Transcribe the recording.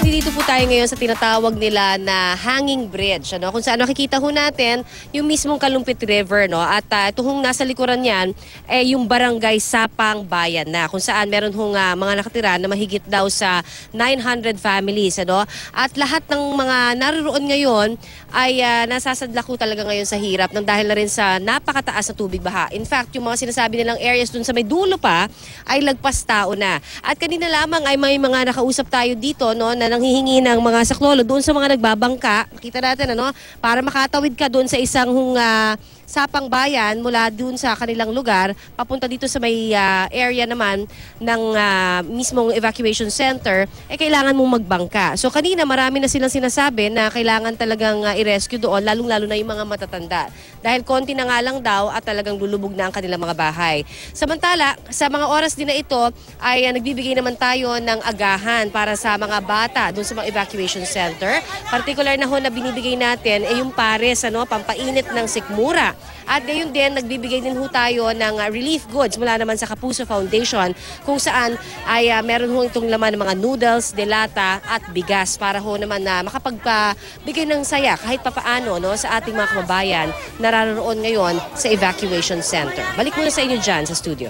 nandito po tayo ngayon sa tinatawag nila na hanging bridge, ano? Kung saan makikita ho natin yung mismong Kalumpit River, no? At ito hong nasa likuran niyan yung barangay Sapang Bayan na, kung saan meron hong mga nakatira na mahigit daw sa 900 families, ano? At lahat ng mga naroon ngayon ay nasasadlak ho talaga ngayon sa hirap ng dahil na rin sa napakataas na tubig baha. In fact, yung mga sinasabi nilang areas dun sa may dulo pa ay lagpas tao na. At kanina lamang ay may mga nakausap tayo dito, no, na nanghihingi ng mga saklolo doon sa mga nagbabangka. Nakita natin, ano, para makatawid ka doon sa isang Sapang Bayan mula doon sa kanilang lugar papunta dito sa may area naman ng mismong evacuation center, kailangan mong magbangka. So kanina marami na silang sinasabi na kailangan talagang i-rescue doon, lalong-lalo na yung mga matatanda. Dahil konti na nga lang daw at talagang lulubog na ang kanilang mga bahay. Samantala, sa mga oras din na ito ay nagbibigay naman tayo ng agahan para sa mga bata doon sa mga evacuation center. Particular na ho na binibigay natin ay yung pares, ano, pampainit ng sikmura. At gayon din, nagbibigay din ho tayo ng relief goods mula naman sa Kapuso Foundation, kung saan ay meron ho itong laman ng mga noodles, delata at bigas para ho naman na makapagbigay ng saya kahit papaano, no, sa ating mga kababayan na naroon ngayon sa evacuation center. Balik muna sa inyo dyan sa studio.